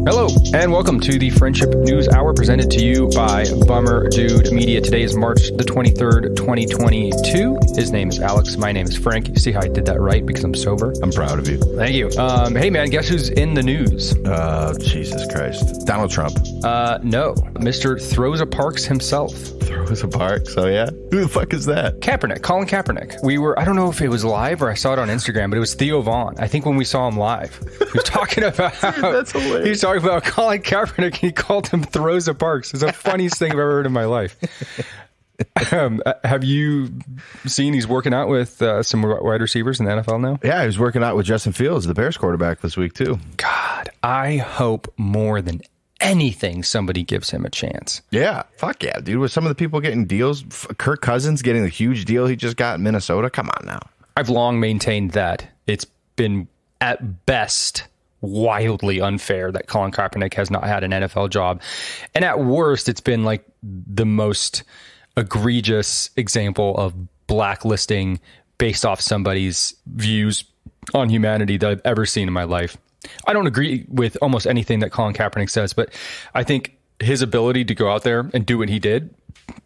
Hello, and welcome to the Friendship News Hour presented to you by Bummer Dude Media. Today is March the 23rd, 2022. His name is Alex. My name is Frank. You see how I did that right because I'm sober? I'm proud of you. Thank you. Hey, man, guess who's in the news? Jesus Christ. Donald Trump. No. Mr. Throws Parks himself. Throws a park, so yeah. Who the fuck is that? Kaepernick, Colin Kaepernick. I don't know if it was live or I saw it on Instagram, but it was Theo Vaughn. I think when we saw him live, he was talking about... That's hilarious. He was talking about Colin Kaepernick, and he called him Throws of Parks. It's the funniest thing I've ever heard in my life. Have you seen he's working out with some wide receivers in the NFL now? Yeah, he was working out with Justin Fields, the Bears quarterback, this week too. God, I hope more than anything somebody gives him a chance. Yeah, fuck yeah, dude. With some of the people getting deals, Kirk Cousins getting the huge deal he just got in Minnesota. Come on now. I've long maintained that it's been at best wildly unfair that Colin Kaepernick has not had an NFL job. And at worst, it's been like the most egregious example of blacklisting based off somebody's views on humanity that I've ever seen in my life. I don't agree with almost anything that Colin Kaepernick says, but I think his ability to go out there and do what he did,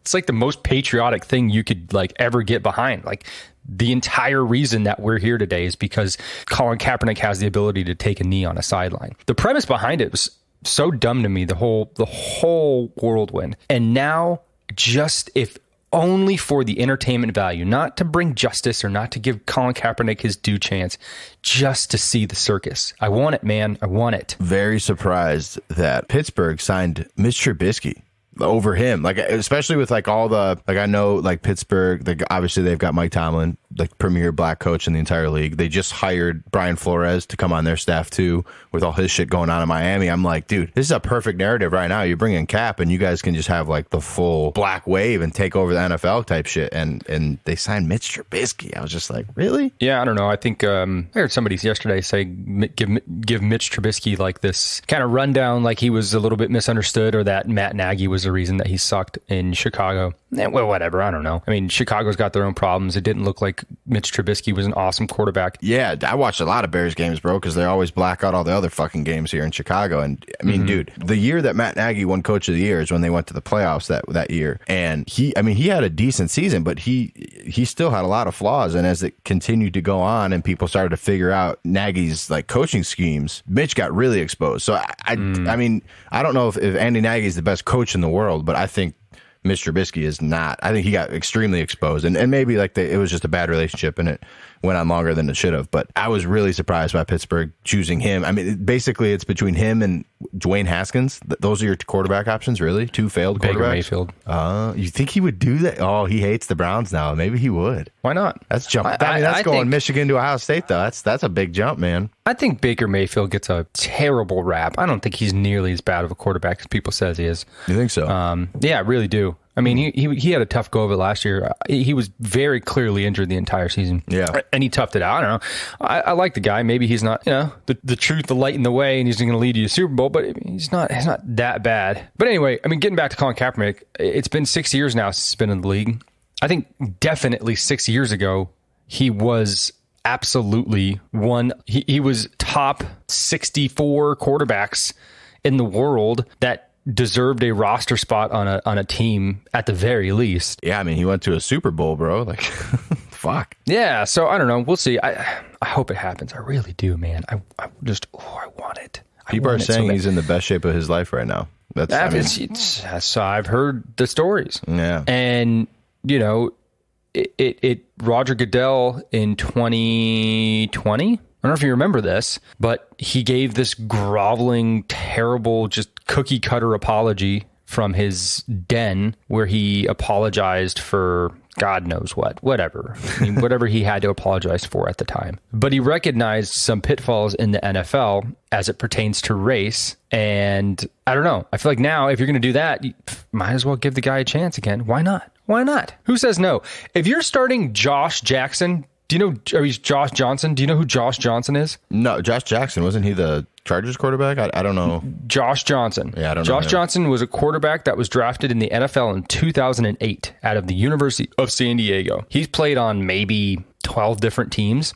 it's like the most patriotic thing you could like ever get behind. Like the entire reason that we're here today is because Colin Kaepernick has the ability to take a knee on a sideline. The premise behind it was so dumb to me, the whole whirlwind. And now, just if only for the entertainment value, not to bring justice or not to give Colin Kaepernick his due chance, just to see the circus. I want it, man. I want it. Very surprised that Pittsburgh signed Mitch Trubisky over him, like especially with like all the I know like Pittsburgh, like obviously they've got Mike Tomlin, like premier black coach in the entire league. They just hired Brian Flores to come on their staff too, with all his shit going on in Miami. I'm like, dude, this is a perfect narrative right now. You bring in Cap and you guys can just have like the full black wave and take over the NFL type shit. And they signed Mitch Trubisky. I was just like, really? Yeah, I don't know. I think I heard somebody yesterday say give Mitch Trubisky like this kind of rundown, like he was a little bit misunderstood, or that Matt Nagy was the reason that he sucked in Chicago. Well, whatever. I don't know. I mean, Chicago's got their own problems. It didn't look like Mitch Trubisky was an awesome quarterback. Yeah, I watched a lot of Bears games, bro, because they always black out all the other fucking games here in Chicago. And I mean, dude, the year that Matt Nagy won Coach of the Year is when they went to the playoffs that year. And he had a decent season, but he still had a lot of flaws. And as it continued to go on and people started to figure out Nagy's like coaching schemes, Mitch got really exposed. So I mean, I don't know if Andy Nagy is the best coach in the world, but I think Mitch Trubisky is not. I think he got extremely exposed, and maybe like it was just a bad relationship, and it went on longer than it should have. But I was really surprised by Pittsburgh choosing him. I mean, basically, it's between him and Dwayne Haskins. Those are your quarterback options, really? Two failed quarterbacks. Baker Mayfield. You think he would do that? Oh, he hates the Browns now. Maybe he would. Why not? That's jump. That's going Michigan to Ohio State, though. That's a big jump, man. I think Baker Mayfield gets a terrible rap. I don't think he's nearly as bad of a quarterback as people says he is. You think so? Yeah, I really do. I mean, he had a tough go of it last year. He was very clearly injured the entire season. Yeah. And he toughed it out. I don't know. I like the guy. Maybe he's not, the truth, the light in the way, and he's going to lead you to Super Bowl, but he's not that bad. But anyway, I mean, getting back to Colin Kaepernick, it's been 6 years now since he's been in the league. I think definitely 6 years ago, he was absolutely one. He was top 64 quarterbacks in the world that deserved a roster spot on a team at the very least. Yeah, I mean, he went to a Super Bowl, bro. Like, fuck. Yeah, so I don't know. We'll see. I hope it happens. I really do, man. I want it. People are saying he's in the best shape of his life right now. So I've heard the stories. Yeah. And, Roger Goodell in 2020, I don't know if you remember this, but he gave this groveling, terrible, just cookie cutter apology from his den where he apologized for God knows whatever. I mean, whatever he had to apologize for at the time. But he recognized some pitfalls in the NFL as it pertains to race. And I don't know. I feel like now, if you're going to do that, you might as well give the guy a chance again. Why not? Why not? Who says no? If you're starting Josh Jackson, he's Josh Johnson. Do you know who Josh Johnson is? No, Josh Jackson. Wasn't he the Chargers quarterback? I don't know. Josh Johnson. Yeah, I don't know. Josh Johnson was a quarterback that was drafted in the NFL in 2008 out of the University of San Diego. He's played on maybe 12 different teams.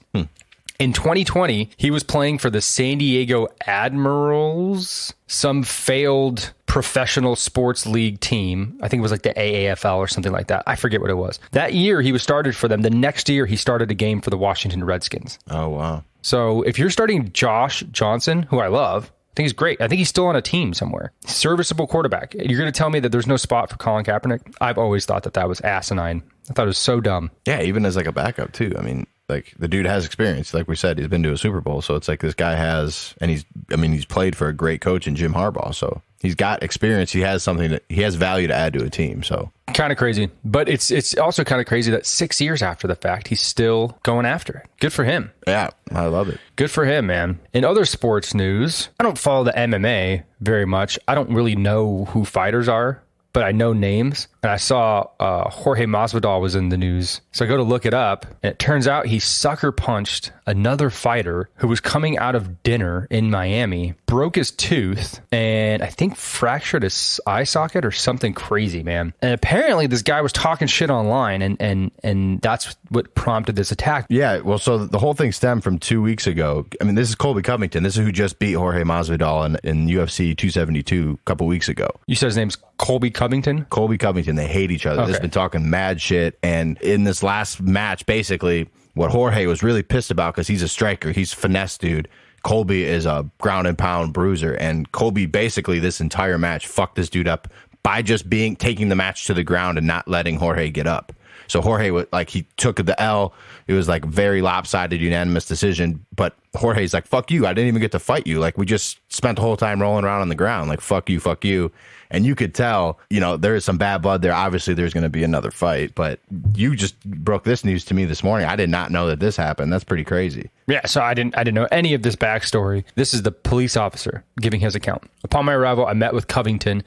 In 2020, he was playing for the San Diego Admirals, some failed professional sports league team. I think it was like the AAFL or something like that. I forget what it was. That year, he was started for them. The next year, he started a game for the Washington Redskins. Oh, wow. So if you're starting Josh Johnson, who I love, I think he's great. I think he's still on a team somewhere. Serviceable quarterback. You're going to tell me that there's no spot for Colin Kaepernick? I've always thought that was asinine. I thought it was so dumb. Yeah, even as like a backup too. I mean, like the dude has experience. Like we said, he's been to a Super Bowl. So it's like this guy has, and he's played for a great coach in Jim Harbaugh. So he's got experience. He has he has value to add to a team. So kind of crazy. But it's also kind of crazy that 6 years after the fact, he's still going after it. Good for him. Yeah, I love it. Good for him, man. In other sports news, I don't follow the MMA very much. I don't really know who fighters are, but I know names. And I saw Jorge Masvidal was in the news. So I go to look it up, and it turns out he sucker punched another fighter who was coming out of dinner in Miami, broke his tooth, and I think fractured his eye socket or something crazy, man. And apparently this guy was talking shit online, and that's what prompted this attack. Yeah, well, so the whole thing stemmed from 2 weeks ago. I mean, this is Colby Covington. This is who just beat Jorge Masvidal in UFC 272 a couple weeks ago. You said his name's Colby Covington? Colby Covington. They hate each other. Okay. They've been talking mad shit. And in this last match, basically, what Jorge was really pissed about, because he's a striker, he's a finesse dude. Colby is a ground and pound bruiser. And Colby basically this entire match fucked this dude up by just taking the match to the ground and not letting Jorge get up. So Jorge, he took the L. It was like very lopsided, unanimous decision. But Jorge's like, fuck you. I didn't even get to fight you. Like, we just spent the whole time rolling around on the ground. Like, fuck you, fuck you. And you could tell, there is some bad blood there. Obviously, there's going to be another fight. But you just broke this news to me this morning. I did not know that this happened. That's pretty crazy. Yeah, so I didn't know any of this backstory. This is the police officer giving his account. Upon my arrival, I met with Covington,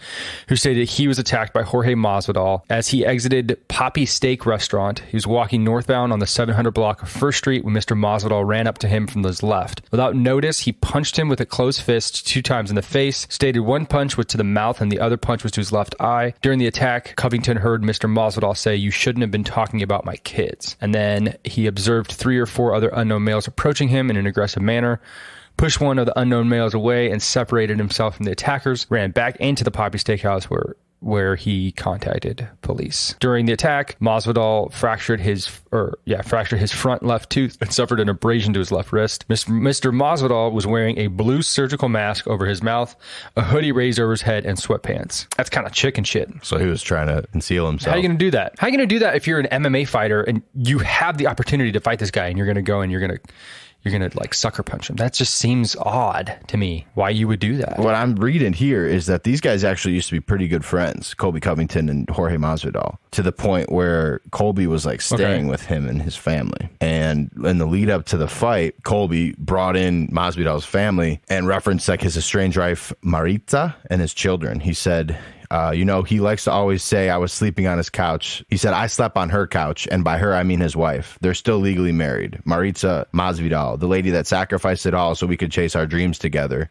who stated he was attacked by Jorge Masvidal as he exited Poppy Steak Restaurant. He was walking northbound on the 700 block of First Street when Mr. Masvidal ran up to him from his left. Without notice, he punched him with a closed fist 2 times in the face. Stated one punch was to the mouth and the other punch was to his left eye. During the attack, Covington heard Mr. Masvidal say, "You shouldn't have been talking about my kids." And then he observed 3 or 4 other unknown males approaching him in an aggressive manner, pushed one of the unknown males away and separated himself from the attackers, ran back into the Poppy Steakhouse where he contacted police. During the attack, Masvidal fractured his front left tooth and suffered an abrasion to his left wrist. Mr. Masvidal was wearing a blue surgical mask over his mouth, a hoodie raised over his head, and sweatpants. That's kind of chicken shit. So he was trying to conceal himself. How are you going to do that? How are you going to do that if you're an MMA fighter and you have the opportunity to fight this guy and you're going to go and you're going to like sucker punch him? That just seems odd to me, why you would do that. What I'm reading here is that these guys actually used to be pretty good friends, Colby Covington and Jorge Masvidal, to the point where Colby was like staying with him and his family. And in the lead up to the fight, Colby brought in Masvidal's family and referenced like his estranged wife Maritza and his children. He said, he likes to always say I was sleeping on his couch. He said, I slept on her couch, and by her, I mean his wife. They're still legally married. Maritza Masvidal, the lady that sacrificed it all so we could chase our dreams together,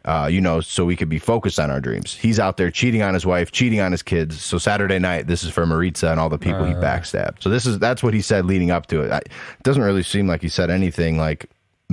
so we could be focused on our dreams. He's out there cheating on his wife, cheating on his kids. So Saturday night, this is for Maritza and all the people he backstabbed. So that's what he said leading up to it. It doesn't really seem like he said anything like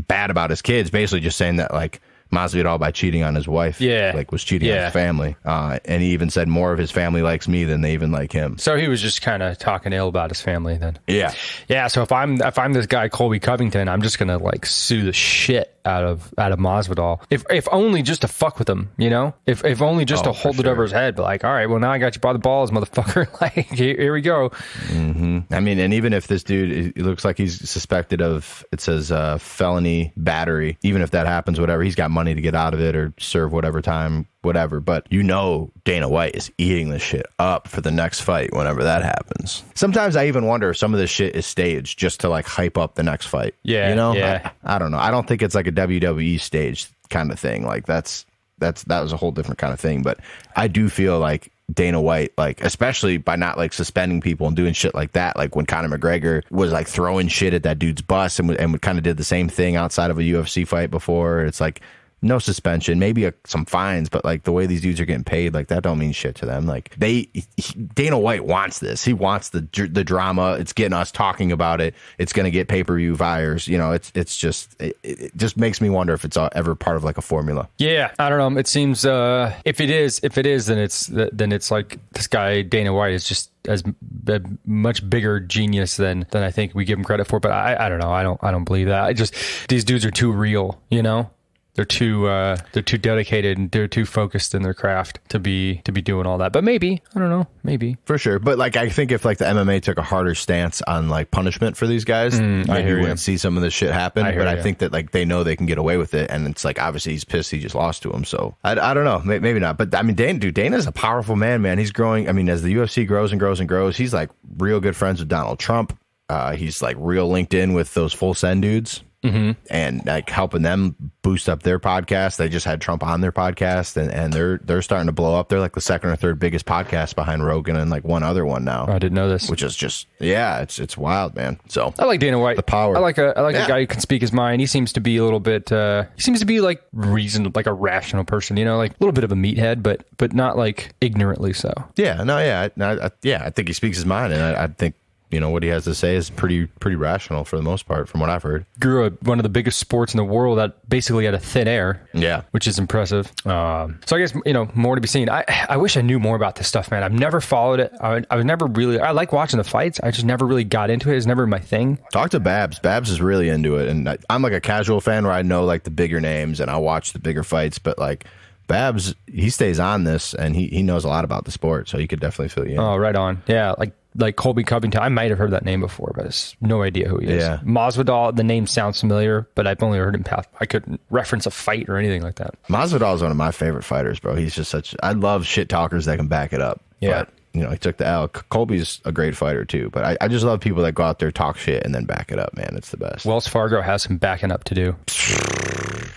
bad about his kids, basically just saying that like Masvidal, by cheating on his wife, was cheating on his family. And he even said more of his family likes me than they even like him. So he was just kind of talking ill about his family then. Yeah. Yeah. So if I'm this guy, Colby Covington, I'm just going to like sue the shit out of Masvidal. If only just to fuck with him, if only just to hold it over his head. But like, all right, well, now I got you by the balls, motherfucker. Like, here we go. Mm-hmm. I mean, and even if this dude, it looks like he's suspected of, it says felony battery. Even if that happens, whatever, he's got money to get out of it or serve whatever time, whatever. But Dana White is eating this shit up for the next fight whenever that happens. Sometimes I even wonder if some of this shit is staged just to like hype up the next fight. Yeah. Yeah. I don't know. I don't think it's like a WWE stage kind of thing. Like that was a whole different kind of thing. But I do feel like Dana White, like, especially by not like suspending people and doing shit like that, like when Conor McGregor was like throwing shit at that dude's bus and kind of did the same thing outside of a UFC fight before. It's like no suspension, maybe some fines, but like the way these dudes are getting paid, like that don't mean shit to them. Like Dana White wants this. He wants the drama. It's getting us talking about it. It's going to get pay-per-view buyers. You know, it just makes me wonder if it's ever part of like a formula. Yeah, I don't know. It seems if it is, then it's like this guy Dana White is just as a much bigger genius than I think we give him credit for. But I don't know. I don't believe that. These dudes are too real. You know. They're too dedicated and they're too focused in their craft to be doing all that. But maybe, I don't know, maybe for sure. But like I think if like the MMA took a harder stance on like punishment for these guys, maybe we wouldn't see some of this shit happen. I think that like they know they can get away with it, and it's like obviously he's pissed he just lost to him. So I don't know, maybe not. But I mean, Dana's a powerful man. He's growing. I mean, as the UFC grows and grows and grows, he's like real good friends with Donald Trump. He's like real linked in with those Full Send dudes. Mm-hmm. And like helping them boost up their podcast. They just had Trump on their podcast, and they're starting to blow up. They're like the second or third biggest podcast behind Rogan and like one other one now. I didn't know this. Which is just it's wild, man. So I like Dana White. The power. I like a guy who can speak his mind. He seems to be a little bit. He seems to be like reasonable, like a rational person. You know, like a little bit of a meathead, but not like ignorantly so. Yeah. No. Yeah. I think he speaks his mind, and I think. You know, what he has to say is pretty rational for the most part, from what I've heard. Grew up one of the biggest sports in the world that basically out of thin air. Yeah. Which is impressive. So I guess, you know, more to be seen. I wish I knew more about this stuff, man. I've never followed it. I was never really, I like watching the fights. I just never really got into it. It's never my thing. Talk to Babs. Babs is really into it. And I'm like a casual fan where I know like the bigger names and I watch the bigger fights, but like Babs, he stays on this and he knows a lot about the sport. So he could definitely fill you in. Oh, right on. Yeah. Like Colby Covington, I might have heard that name before, but it's no idea who he is. Yeah. Masvidal, the name sounds familiar, but I've only heard him pass. I couldn't reference a fight or anything like that. Masvidal is one of my favorite fighters, bro. He's just I love shit talkers that can back it up. Yeah. But, you know, he took the L. Colby's a great fighter too, but I just love people that go out there, talk shit, and then back it up, man. It's the best. Wells Fargo has some backing up to do.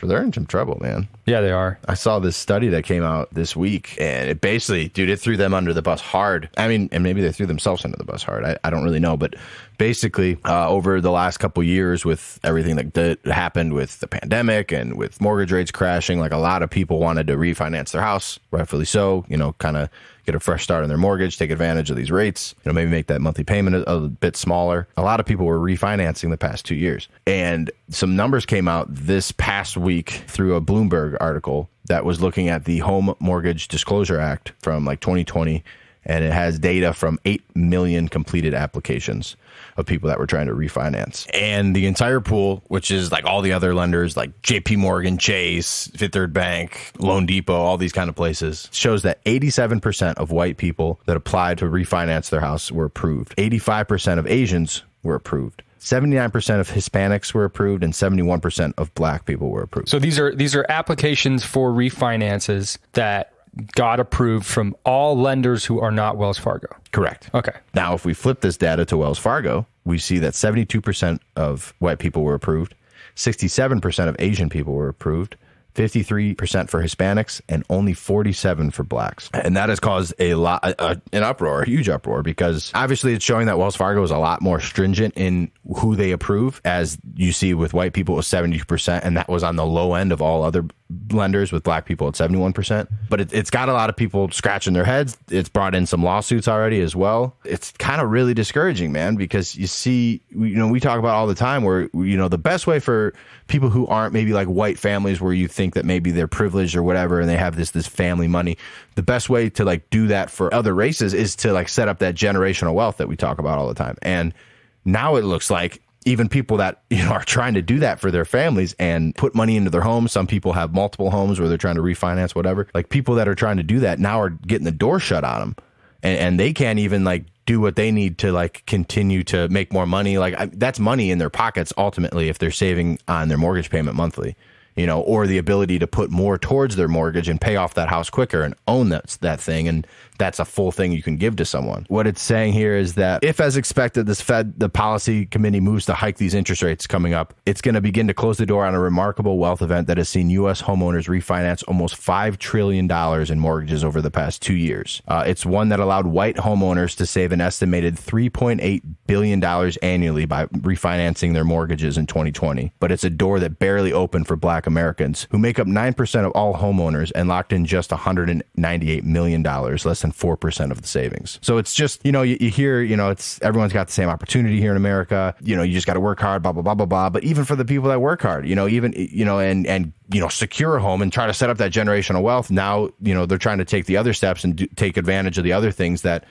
They're in some trouble, man. Yeah, they are. I saw this study that came out this week, and it basically, dude, it threw them under the bus hard. I mean, and maybe they threw themselves under the bus hard. I don't really know, but basically, over the last couple years with everything that happened with the pandemic and with mortgage rates crashing, like a lot of people wanted to refinance their house, rightfully so, you know, kind of get a fresh start on their mortgage, take advantage of these rates, you know, maybe make that monthly payment a bit smaller. A lot of people were refinancing the past 2 years. And some numbers came out this past week through a Bloomberg article that was looking at the Home Mortgage Disclosure Act from like 2020. And it has data from 8 million completed applications of people that were trying to refinance. And the entire pool, which is like all the other lenders like JP Morgan, Chase, Fifth Third Bank, Loan Depot, all these kind of places, shows that 87% of white people that applied to refinance their house were approved. 85% of Asians were approved. 79% of Hispanics were approved, and 71% of black people were approved. So these are applications for refinances that got approved from all lenders who are not Wells Fargo. Correct. Okay. Now, if we flip this data to Wells Fargo, we see that 72% of white people were approved, 67% of Asian people were approved, 53% for Hispanics, and only 47% for blacks. And that has caused an uproar, a huge uproar, because obviously it's showing that Wells Fargo is a lot more stringent in who they approve, as you see with white people it was 72%, and that was on the low end of all other lenders, with black people at 71%. But it's got a lot of people scratching their heads. It's brought in some lawsuits already as well. It's kind of really discouraging, man, because you see, you know, we talk about all the time where, you know, the best way for people who aren't maybe like white families where you think that maybe they're privileged or whatever and they have this family money, the best way to like do that for other races is to like set up that generational wealth that we talk about all the time. And now it looks like even people that, you know, are trying to do that for their families and put money into their homes. Some people have multiple homes where they're trying to refinance, whatever. Like people that are trying to do that now are getting the door shut on them, and they can't even like do what they need to like continue to make more money. Like that's money in their pockets ultimately if they're saving on their mortgage payment monthly, you know, or the ability to put more towards their mortgage and pay off that house quicker and own that thing. And that's a full thing you can give to someone. What it's saying here is that if, as expected, the policy committee moves to hike these interest rates coming up, it's going to begin to close the door on a remarkable wealth event that has seen U.S. homeowners refinance almost $5 trillion in mortgages over the past 2 years. It's one that allowed white homeowners to save an estimated $3.8 billion annually by refinancing their mortgages in 2020. But it's a door that barely opened for black black Americans, who make up 9% of all homeowners and locked in just $198 million, less than 4% of the savings. So it's just, you hear, it's everyone's got the same opportunity here in America. You just got to work hard, blah, blah, blah, blah, blah. But even for the people that work hard, and secure a home and try to set up that generational wealth, now, they're trying to take the other steps and take advantage of the other things that,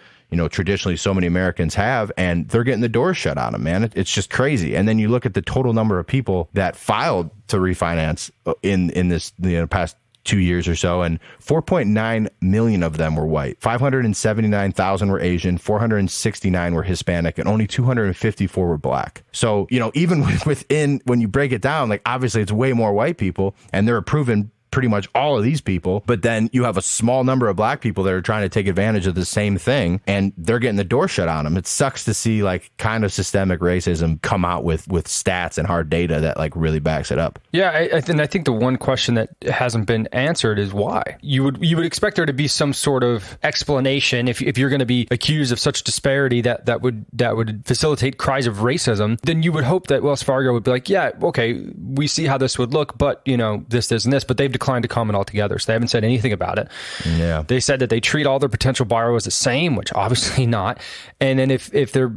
traditionally so many Americans have, and they're getting the doors shut on them, man. It's just crazy. And then you look at the total number of people that filed to refinance in this past 2 years or so, and 4.9 million of them were white. 579,000 were Asian, 469 were Hispanic, and only 254 were black. So, even within, when you break it down, like obviously it's way more white people, and they're approving pretty much all of these people, but then you have a small number of black people that are trying to take advantage of the same thing, and they're getting the door shut on them. It sucks to see like kind of systemic racism come out with stats and hard data that like really backs it up. Yeah, I think the one question that hasn't been answered is why. You would expect there to be some sort of explanation if you're going to be accused of such disparity that would facilitate cries of racism. Then you would hope that Wells Fargo would be like, yeah, okay, we see how this would look, but this, and this, but they've declined to comment altogether. So they haven't said anything about it. Yeah. They said that they treat all their potential borrowers the same, which obviously not. And then if they're,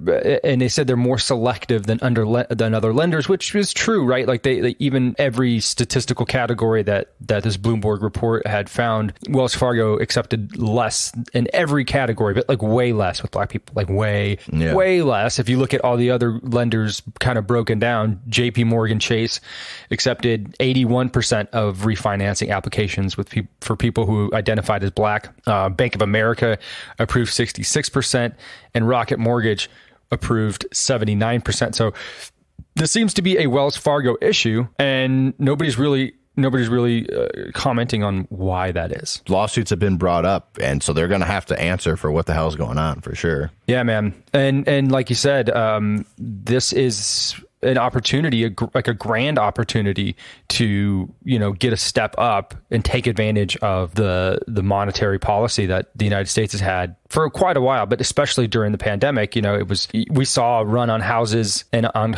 and they said they're more selective than other lenders, which is true, right? Like they even every statistical category that this Bloomberg report had found, Wells Fargo accepted less in every category, but like way less with black people, like way less. If you look at all the other lenders kind of broken down, JP Morgan Chase accepted 81% of refinancing applications for people who identified as black. Bank of America approved 66%, and Rocket Mortgage approved 79%. So this seems to be a Wells Fargo issue, and nobody's really commenting on why that is. Lawsuits have been brought up, and so they're going to have to answer for what the hell's going on, for sure. Yeah, man. And like you said, this is an opportunity, like a grand opportunity to, get a step up and take advantage of the monetary policy that the United States has had for quite a while, but especially during the pandemic. We saw a run on houses, and on,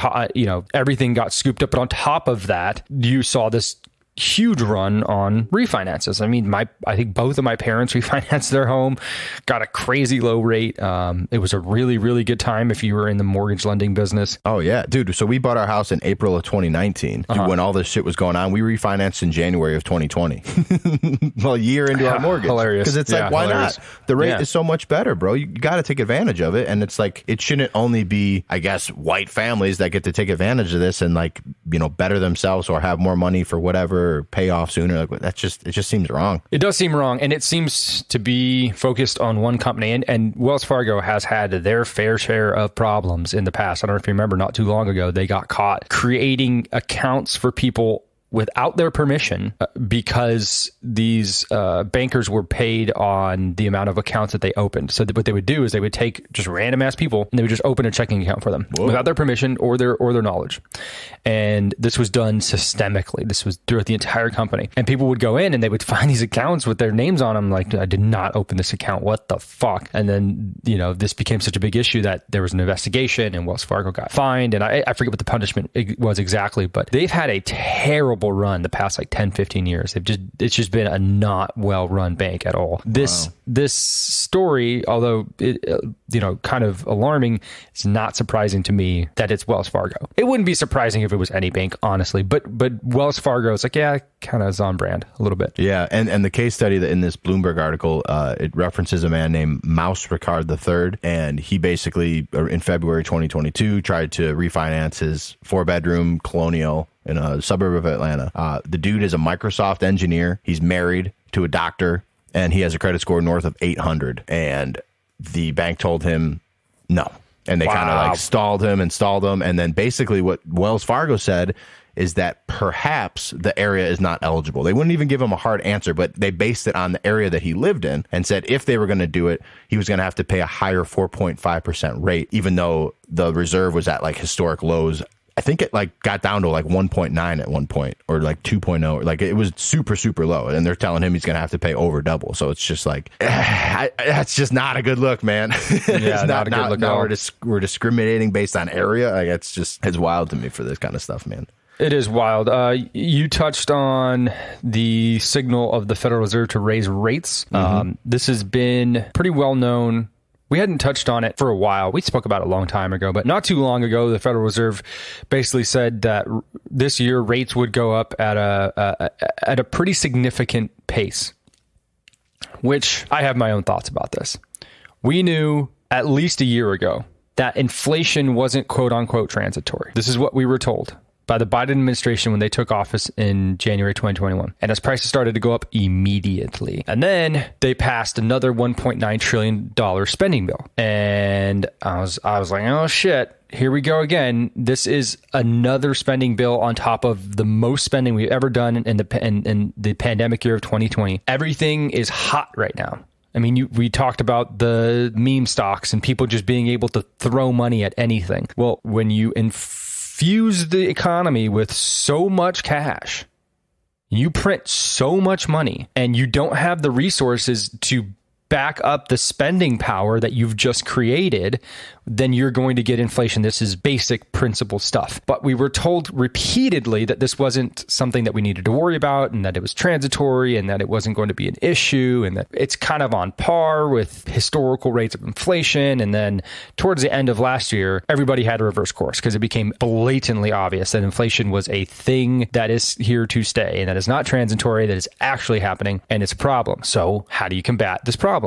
everything got scooped up. But on top of that, you saw this huge run on refinances. I mean, I think both of my parents refinanced their home, got a crazy low rate. It was a really, really good time if you were in the mortgage lending business. Oh yeah, dude. So we bought our house in April of 2019 when all this shit was going on. We refinanced in January of 2020. Well, a year into our mortgage. Hilarious. Because it's like, why not? The rate is so much better, bro. You got to take advantage of it. And it's like, it shouldn't only be, I guess, white families that get to take advantage of this and like, better themselves or have more money for whatever, or pay off sooner. Like it just seems wrong. It does seem wrong, and it seems to be focused on one company. And Wells Fargo has had their fair share of problems in the past. I don't know if you remember, not too long ago, they got caught creating accounts for people without their permission because these bankers were paid on the amount of accounts that they opened. So what they would do is they would take just random ass people and they would just open a checking account for them without their permission or their knowledge. And this was done systemically. This was throughout the entire company. And people would go in and they would find these accounts with their names on them. Like, I did not open this account. What the fuck? And then, this became such a big issue that there was an investigation and Wells Fargo got fined. And I forget what the punishment was exactly, but they've had a terrible run the past like 10, 15 years. It's just been a not well run bank at all. This story, although it, kind of alarming, it's not surprising to me that it's Wells Fargo. It wouldn't be surprising if it was any bank, honestly, but Wells Fargo is like, yeah, kind of is on brand a little bit. Yeah. And the case study that in this Bloomberg article, it references a man named Mouse Ricard III. And he basically, in February 2022, tried to refinance his 4-bedroom colonial in a suburb of Atlanta. The dude is a Microsoft engineer. He's married to a doctor, and he has a credit score north of 800. And the bank told him no. And they kind of like stalled him. And then basically what Wells Fargo said is that perhaps the area is not eligible. They wouldn't even give him a hard answer, but they based it on the area that he lived in and said if they were going to do it, he was going to have to pay a higher 4.5% rate, even though the reserve was at like historic lows. I think it like got down to like 1.9 at one point, or like 2.0. Like it was super, super low. And they're telling him he's going to have to pay over double. So it's just like, that's just not a good look, man. Yeah, not a good look. Now we're discriminating based on area. Like it's wild to me for this kind of stuff, man. It is wild. You touched on the signal of the Federal Reserve to raise rates. This has been pretty well known. We hadn't touched on it for a while. We spoke about it a long time ago, but not too long ago, the Federal Reserve basically said that this year rates would go up at a pretty significant pace, which I have my own thoughts about this. We knew at least a year ago that inflation wasn't quote unquote transitory. This is what we were told by the Biden administration when they took office in January 2021. And as prices started to go up immediately. And then they passed another $1.9 trillion spending bill. And I was like, oh shit, here we go again. This is another spending bill on top of the most spending we've ever done in the pandemic year of 2020. Everything is hot right now. I mean, we talked about the meme stocks and people just being able to throw money at anything. Well, when you infuse the economy with so much cash, you print so much money, and you don't have the resources to back up the spending power that you've just created, then you're going to get inflation. This is basic principle stuff. But we were told repeatedly that this wasn't something that we needed to worry about, and that it was transitory, and that it wasn't going to be an issue, and that it's kind of on par with historical rates of inflation. And then towards the end of last year, everybody had to reverse course because it became blatantly obvious that inflation was a thing that is here to stay, and that is not transitory, that is actually happening, and it's a problem. So how do you combat this problem?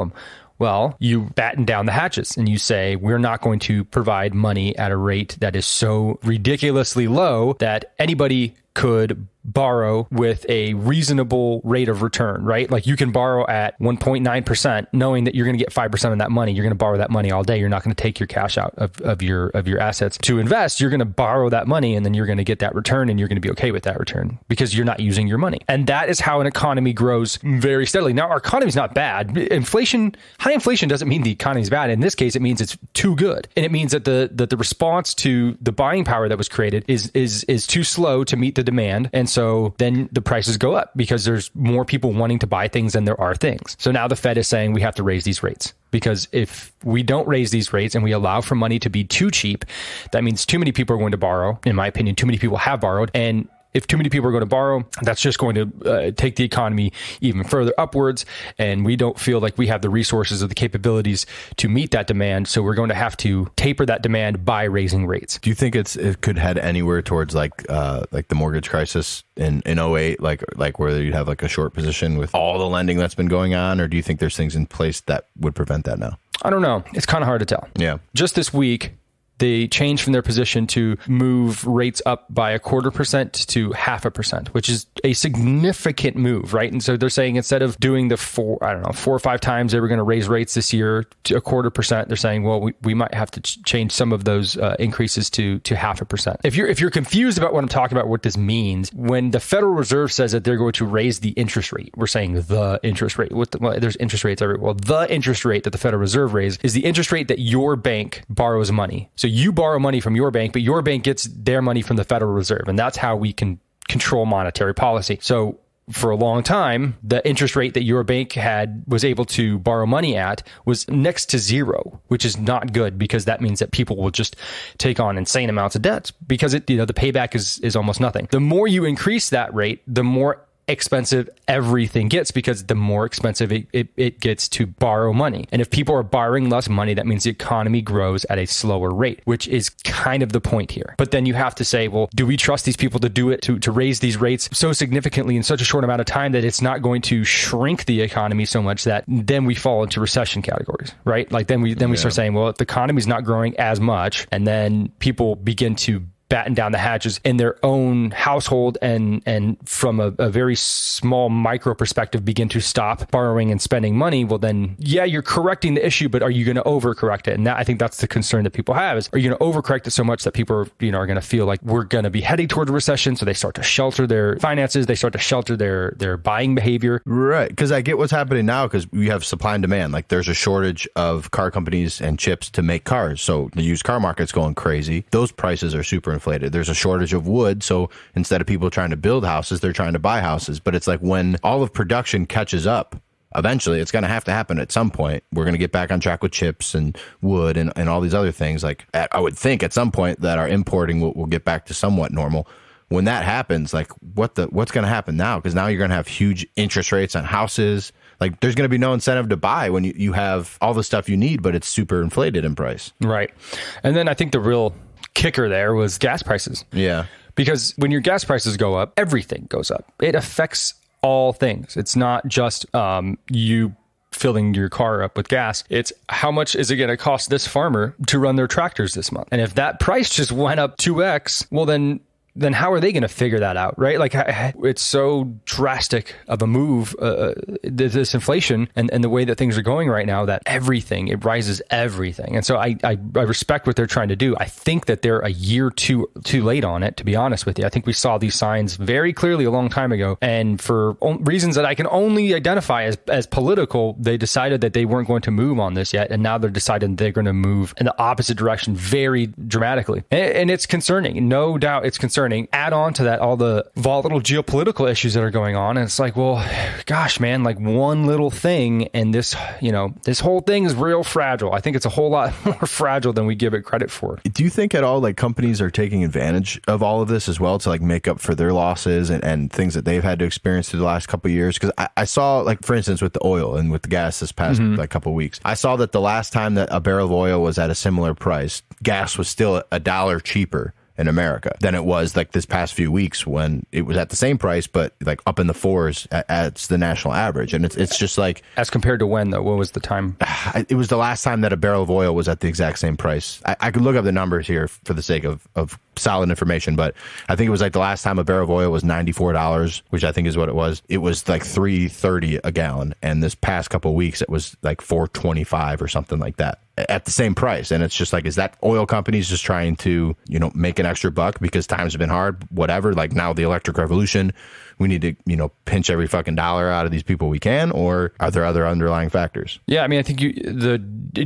Well, you batten down the hatches and you say, we're not going to provide money at a rate that is so ridiculously low that anybody could borrow with a reasonable rate of return, right? Like you can borrow at 1.9%, knowing that you're going to get 5% of that money. You're going to borrow that money all day. You're not going to take your cash out of your assets to invest. You're going to borrow that money, and then you're going to get that return, and you're going to be okay with that return because you're not using your money. And that is how an economy grows very steadily. Now, our economy is not bad. High inflation doesn't mean the economy is bad. In this case, it means it's too good. And it means that the response to the buying power that was created is too slow to meet the demand. And so then the prices go up because there's more people wanting to buy things than there are things. So now the Fed is saying we have to raise these rates, because if we don't raise these rates and we allow for money to be too cheap, that means too many people are going to borrow. In my opinion, too many people have borrowed. And if too many people are going to borrow, that's just going to take the economy even further upwards. And we don't feel like we have the resources or the capabilities to meet that demand. So we're going to have to taper that demand by raising rates. Do you think it could head anywhere towards like the mortgage crisis in 08, like where you'd have like a short position with all the lending that's been going on? Or do you think there's things in place that would prevent that now? I don't know. It's kind of hard to tell. Yeah. Just this week, they changed from their position to move rates up by 0.25% to 0.5%, which is a significant move, right? And so they're saying instead of doing the 4 or 5 times they were going to raise rates this year to 0.25%, they're saying, well, we might have to change some of those increases to 0.5%. If you're confused about what I'm talking about, what this means, when the Federal Reserve says that they're going to raise the interest rate, we're saying the interest rate. There's interest rates everywhere. Well, the interest rate that the Federal Reserve raised is the interest rate that your bank borrows money. So you borrow money from your bank, but your bank gets their money from the Federal Reserve. And that's how we can control monetary policy. So for a long time, the interest rate that your bank was able to borrow money at was next to zero, which is not good, because that means that people will just take on insane amounts of debts because the payback is almost nothing. The more you increase that rate, the more expensive everything gets, because the more expensive it gets to borrow money. And if people are borrowing less money, that means the economy grows at a slower rate, which is kind of the point here. But then you have to say, well, do we trust these people to do it, to raise these rates so significantly in such a short amount of time that it's not going to shrink the economy so much that then we fall into recession categories, right? Like then we start saying, well, if the economy is not growing as much, and then people begin to batten down the hatches in their own household and from a very small micro perspective begin to stop borrowing and spending money, well then, yeah, you're correcting the issue, but are you going to overcorrect it? And I think that's the concern that people have, is are you going to overcorrect it so much that people are going to feel like we're going to be heading towards a recession, so they start to shelter their finances, they start to shelter their buying behavior. Right, because I get what's happening now, because we have supply and demand. Like there's a shortage of car companies and chips to make cars, so the used car market's going crazy. Those prices are super inflated. There's a shortage of wood, so instead of people trying to build houses, they're trying to buy houses. But it's like when all of production catches up, eventually it's going to happen at some point. We're going to get back on track with chips and wood and all these other things. Like I would think at some point that our importing will get back to somewhat normal. when that happens, like what's going to happen now? Because now you're going to have huge interest rates on houses. Like there's going to be no incentive to buy when you have all the stuff you need, but it's super inflated in price. Right. And then I think the real kicker there was gas prices. Yeah. Because when your gas prices go up, everything goes up. It affects all things. It's not just you filling your car up with gas. It's how much is it going to cost this farmer to run their tractors this month? And if that price just went up 2x, well, then how are they going to figure that out, right? Like it's so drastic of a move, this inflation and the way that things are going right now, that it rises everything. And so I respect what they're trying to do. I think that they're a year too late on it, to be honest with you. I think we saw these signs very clearly a long time ago. And for reasons that I can only identify as political, they decided that they weren't going to move on this yet. And now they're deciding they're going to move in the opposite direction very dramatically. And it's concerning. No doubt it's concerning. Add on to that all the volatile geopolitical issues that are going on. And it's like, well, gosh, man, like one little thing and this whole thing is real fragile. I think it's a whole lot more fragile than we give it credit for. Do you think at all like companies are taking advantage of all of this as well to like make up for their losses and things that they've had to experience through the last couple of years? Because I saw, like, for instance, with the oil and with the gas this past like couple of weeks, I saw that the last time that a barrel of oil was at a similar price, gas was still $1 cheaper in America than it was like this past few weeks when it was at the same price, but like up in the fours at the national average. And it's just like, as compared to when though, what was the time? It was the last time that a barrel of oil was at the exact same price. I could look up the numbers here for the sake of solid information, but I think it was like the last time a barrel of oil was $94, which I think is what it was. It was like $3.30 a gallon. And this past couple of weeks, it was like $4.25 or something like that at the same price. And it's just like, is that oil companies just trying to, make an extra buck because times have been hard, whatever, like now the electric revolution, we need to, pinch every fucking dollar out of these people we can, or are there other underlying factors? Yeah. I mean, I think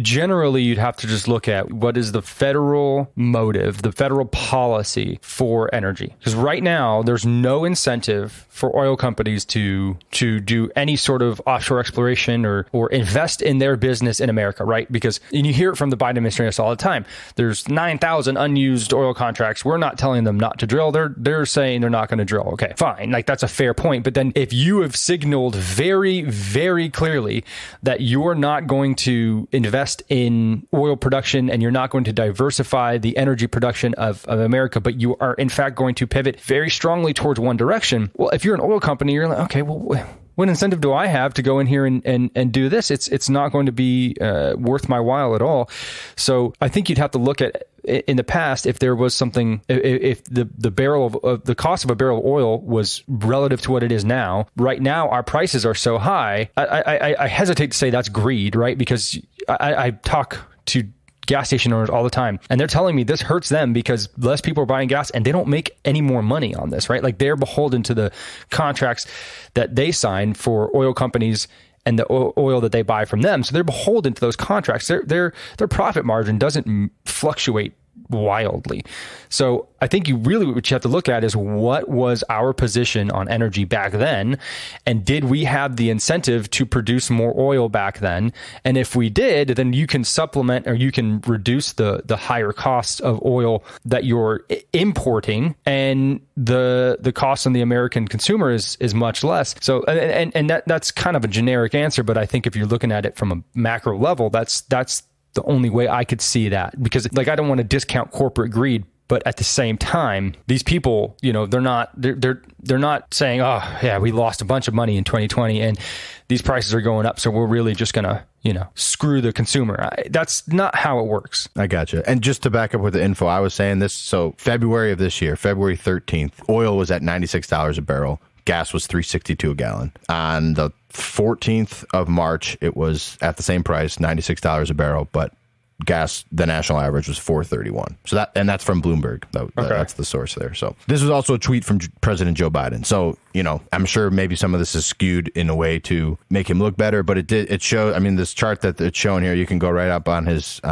generally you'd have to just look at what is the federal motive, the federal policy for energy. Because right now there's no incentive for oil companies to do any sort of offshore exploration or invest in their business in America, right? Because, and you hear it from the Biden administration all the time, there's 9,000 unused oil contracts. We're not telling them not to drill. They're saying they're not going to drill. Okay, fine. Like that's a fair point. But then if you have signaled very, very clearly that you're not going to invest in oil production and you're not going to diversify the energy production of America, but you are in fact going to pivot very strongly towards one direction. Well, if you're an oil company, you're like, okay, well, what incentive do I have to go in here and do this? It's not going to be worth my while at all. So I think you'd have to look at in the past, if there was something, if the barrel of the cost of a barrel of oil was relative to what it is now. Right now, our prices are so high. I hesitate to say that's greed, right? Because I talk to gas station owners all the time, and they're telling me this hurts them because less people are buying gas and they don't make any more money on this, right? Like they're beholden to the contracts that they sign for oil companies and the oil that they buy from them. So they're beholden to those contracts. Their profit margin doesn't fluctuate wildly. So I think what you have to look at is what was our position on energy back then, and did we have the incentive to produce more oil back then? And if we did, then you can supplement or you can reduce the higher costs of oil that you're importing, and the cost on the American consumer is much less. So and that's kind of a generic answer, but I think if you're looking at it from a macro level, that's the only way I could see that, because like I don't want to discount corporate greed, but at the same time, these people, they're not saying, oh yeah, we lost a bunch of money in 2020 and these prices are going up, so we're really just gonna screw the consumer. That's not how it works. I gotcha. And just to back up with the info, I was saying this. So February of this year, February 13th, oil was at $96 a barrel. Gas was $3.62 a gallon. On the 14th of March, it was at the same price, $96 a barrel, but gas, the national average was $4.31. So that's from Bloomberg. That's the source there. So this was also a tweet from President Joe Biden. So, I'm sure maybe some of this is skewed in a way to make him look better, but it showed, this chart that it's showing here, you can go right up on his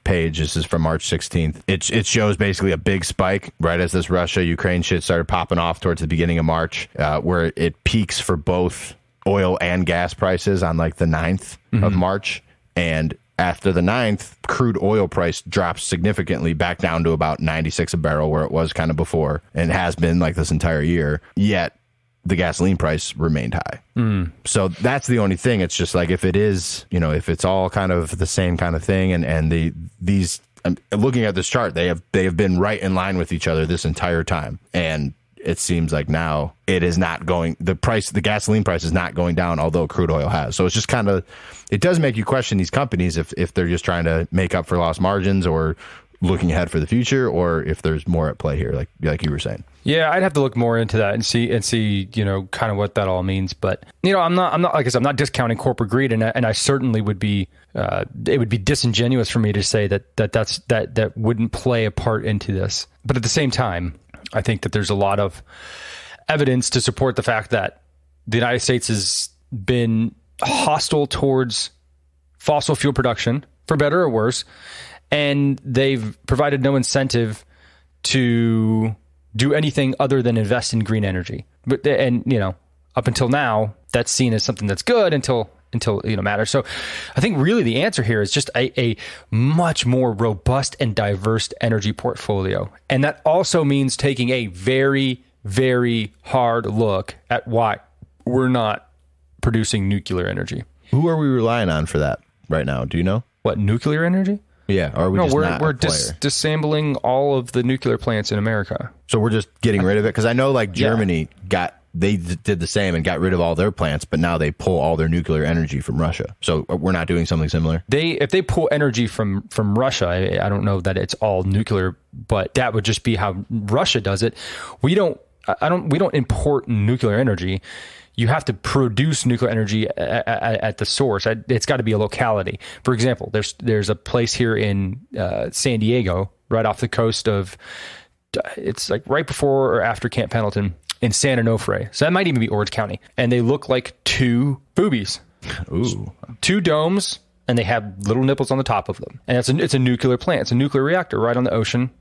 page. This is from March 16th. It shows basically a big spike right as this Russia-Ukraine shit started popping off towards the beginning of March, where it peaks for both oil and gas prices on like the 9th of March. And after the 9th, crude oil price drops significantly back down to about 96 a barrel, where it was kind of before, and has been like this entire year. Yet the gasoline price remained high. So that's the only thing. It's just like, if it is, if it's all kind of the same kind of thing, and these looking at this chart, they have been right in line with each other this entire time, and it seems like now it is not going, the gasoline price is not going down, although crude oil has. So it's just kind of, it does make you question these companies if they're just trying to make up for lost margins, or looking ahead for the future, or if there's more at play here, like you were saying. Yeah, I'd have to look more into that and see, kind of what that all means. But, I'm not like I said, I'm not discounting corporate greed, and I certainly would be, it would be disingenuous for me to say that wouldn't play a part into this. But at the same time, I think that there's a lot of evidence to support the fact that the United States has been hostile towards fossil fuel production, for better or worse, and they've provided no incentive to do anything other than invest in green energy. But up until now, that's seen as something that's good until matters. So I think really the answer here is just a much more robust and diverse energy portfolio. And that also means taking a very, very hard look at why we're not producing nuclear energy. Who are we relying on for that right now? Do you know? What, nuclear energy? Yeah, or are we we're disassembling all of the nuclear plants in America. So we're just getting rid of it? Because I know like Germany they did the same and got rid of all their plants, but now they pull all their nuclear energy from Russia. So we're not doing something similar? If they pull energy from Russia, I don't know that it's all nuclear, but that would just be how Russia does it. We don't import nuclear energy. You have to produce nuclear energy at the source. It's got to be a locality. For example, there's a place here in San Diego, right off the coast of, it's like right before or after Camp Pendleton, in San Onofre. So that might even be Orange County. And they look like two boobies. Ooh. Two domes, and they have little nipples on the top of them. And it's a nuclear plant. It's a nuclear reactor right on the ocean,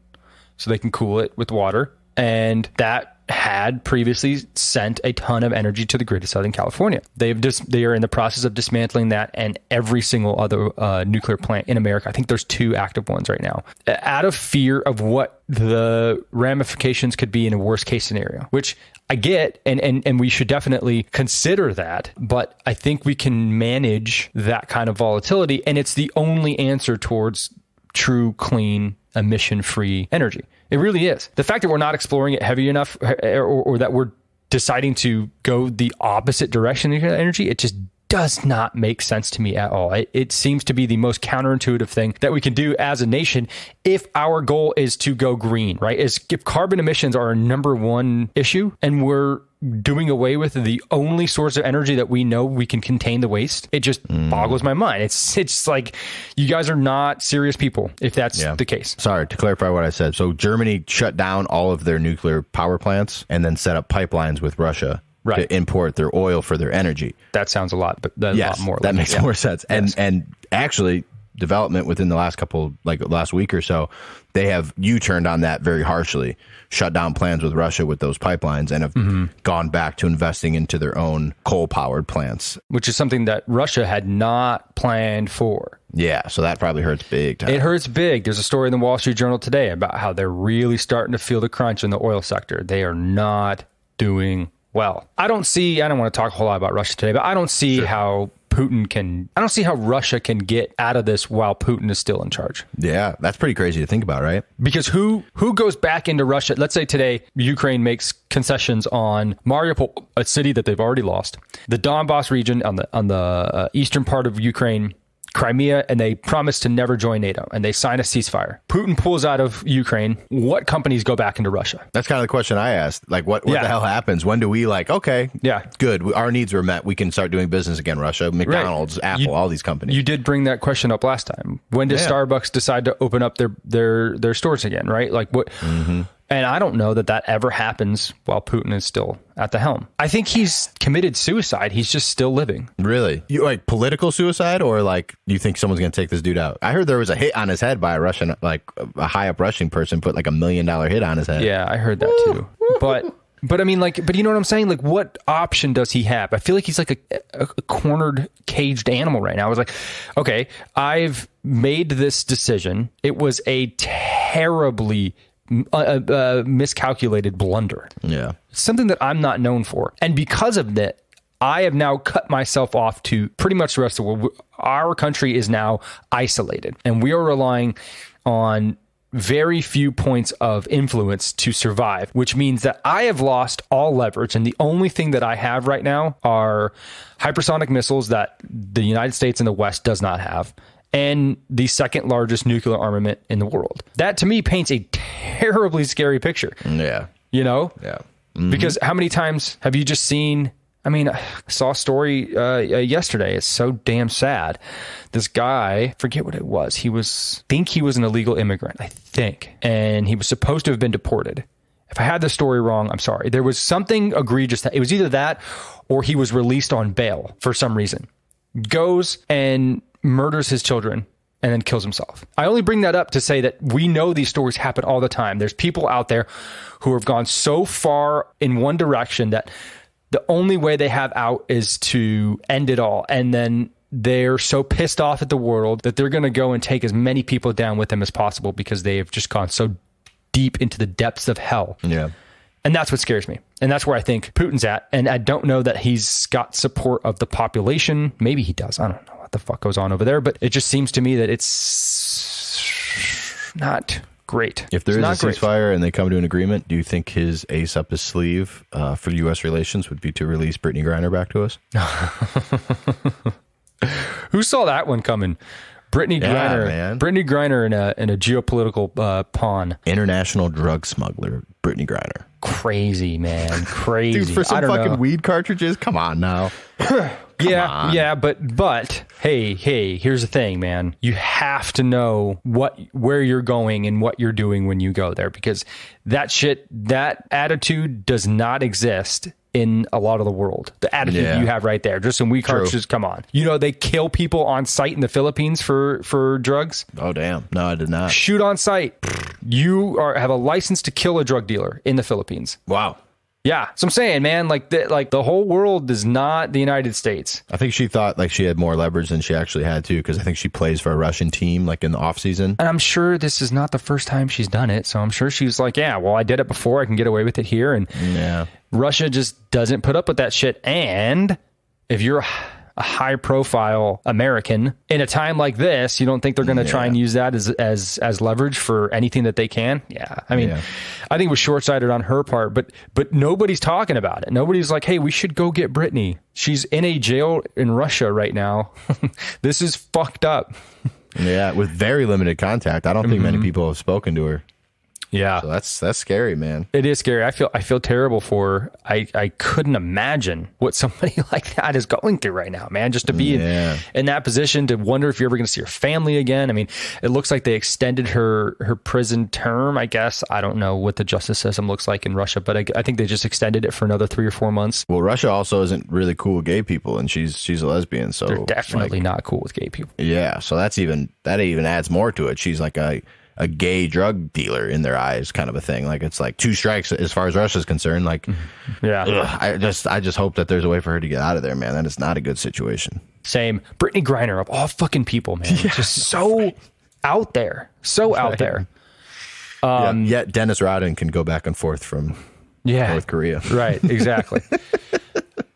so they can cool it with water. And that had previously sent a ton of energy to the grid of Southern California. They are in the process of dismantling that and every single other nuclear plant in America. I think there's 2 active ones right now, out of fear of what the ramifications could be in a worst case scenario, which I get, and we should definitely consider that. But I think we can manage that kind of volatility, and it's the only answer towards true, clean, emission-free energy. It really is. The fact that we're not exploring it heavy enough, or that we're deciding to go the opposite direction in energy, it just does not make sense to me at all. It seems to be the most counterintuitive thing that we can do as a nation if our goal is to go green, right? If carbon emissions are our number one issue and we're doing away with the only source of energy that we know we can contain the waste, it just boggles my mind. It's like, you guys are not serious people if that's the case. Sorry, to clarify what I said. So Germany shut down all of their nuclear power plants and then set up pipelines with Russia to import their oil for their energy. That sounds a lot, but a lot more. That makes more sense. And actually, development within the last week or so, they have U-turned on that very harshly, shut down plans with Russia with those pipelines, and have gone back to investing into their own coal-powered plants. Which is something that Russia had not planned for. Yeah, so that probably hurts big time. It hurts big. There's a story in the Wall Street Journal today about how they're really starting to feel the crunch in the oil sector. They are not doing well. I don't want to talk a whole lot about Russia today, but I don't see how Russia can get out of this while Putin is still in charge. Yeah, that's pretty crazy to think about, right? Because who goes back into Russia? Let's say today Ukraine makes concessions on Mariupol, a city that they've already lost, the Donbass region on the eastern part of Ukraine, Crimea, and they promise to never join NATO, and they sign a ceasefire. Putin pulls out of Ukraine. What companies go back into Russia? That's kind of the question I asked. Like, what the hell happens? When do we good, our needs were met, we can start doing business again? Russia, McDonald's, Apple, all these companies. You did bring that question up last time. When does Starbucks decide to open up their stores again, right? Like what? And I don't know that ever happens while Putin is still at the helm. I think he's committed suicide. He's just still living. Really? You like political suicide, or like you think someone's going to take this dude out? I heard there was a hit on his head by a Russian, like a high up Russian person put like $1 million hit on his head. Yeah, I heard that too. But But I mean, like, but you know what I'm saying? Like, what option does he have? I feel like he's like a cornered, caged animal right now. I was like, okay, I've made this decision. It was a terribly miscalculated blunder. Yeah. Something that I'm not known for. And because of that, I have now cut myself off to pretty much the rest of the world. Our country is now isolated, and we are relying on very few points of influence to survive, which means that I have lost all leverage. And the only thing that I have right now are hypersonic missiles that the United States and the West does not have, and the second largest nuclear armament in the world. That to me paints a terribly scary picture. Yeah. You know? Yeah. Because how many times have you just seen, I mean, I saw a story yesterday. It's so damn sad. This guy, forget what it was. He was an illegal immigrant, I think. And he was supposed to have been deported. If I had the story wrong, I'm sorry. There was something egregious. That it was either that or he was released on bail for some reason. Goes and murders his children and then kills himself. I only bring that up to say that we know these stories happen all the time. There's people out there who have gone so far in one direction that the only way they have out is to end it all. And then they're so pissed off at the world that they're going to go and take as many people down with them as possible because they have just gone so deep into the depths of hell. Yeah. And that's what scares me. And that's where I think Putin's at. And I don't know that he's got support of the population. Maybe he does. I don't know what the fuck goes on over there. But it just seems to me that it's not great. If there is a ceasefire and they come to an agreement, do you think his ace up his sleeve for U.S. relations would be to release Brittany Griner back to us? Who saw that one coming? Brittany Griner in a geopolitical pawn. International drug smuggler, Brittany Griner. Crazy, man. Crazy. Dude, for some fucking weed cartridges? Come on now. Yeah, but hey, here's the thing, man. You have to know where you're going and what you're doing when you go there, because that attitude does not exist in a lot of the world. The attitude you have right there, just some weed cartridges. Come on. You know, they kill people on site in the Philippines for drugs. Oh, damn. No, I did not. Shoot on site. You have a license to kill a drug dealer in the Philippines. Wow. Yeah. So I'm saying, man, like the whole world is not the United States. I think she thought like she had more leverage than she actually had to, because I think she plays for a Russian team like in the off season. And I'm sure this is not the first time she's done it. So I'm sure she was like, yeah, well, I did it before. I can get away with it here. And Russia just doesn't put up with that shit. And if you're a high profile American in a time like this, you don't think they're going to try and use that as leverage for anything that they can? Yeah. I mean, I think it was short-sighted on her part, but nobody's talking about it. Nobody's like, hey, we should go get Brittany. She's in a jail in Russia right now. This is fucked up. Yeah. With very limited contact. I don't think many people have spoken to her. Yeah. So that's scary, man. It is scary. I feel terrible for her. I couldn't imagine what somebody like that is going through right now, man. Just to be in that position, to wonder if you're ever going to see your family again. I mean, it looks like they extended her prison term, I guess. I don't know what the justice system looks like in Russia, but I think they just extended it for another 3 or 4 months. Well, Russia also isn't really cool with gay people, and she's a lesbian, so they're definitely not cool with gay people. Yeah, so that even adds more to it. She's like a gay drug dealer in their eyes, kind of a thing. Like, it's like 2 strikes as far as Russia's concerned. Like, I just hope that there's a way for her to get out of there, man. That is not a good situation. Same. Brittany Griner, of all fucking people, man. Yeah. Just so out there. So out there. Yet Dennis Rodman can go back and forth from North Korea. Right, exactly.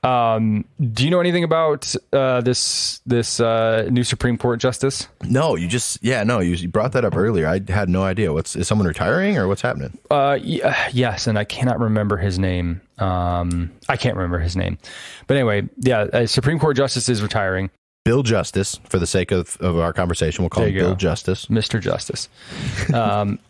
Do you know anything about this new Supreme Court justice? No, you brought that up earlier. I had no idea. Is someone retiring or what's happening? Yes, and I cannot remember his name. I can't remember his name. But anyway, a Supreme Court justice is retiring. Bill Justice, for the sake of our conversation, we'll call him Bill Justice. Mr. Justice.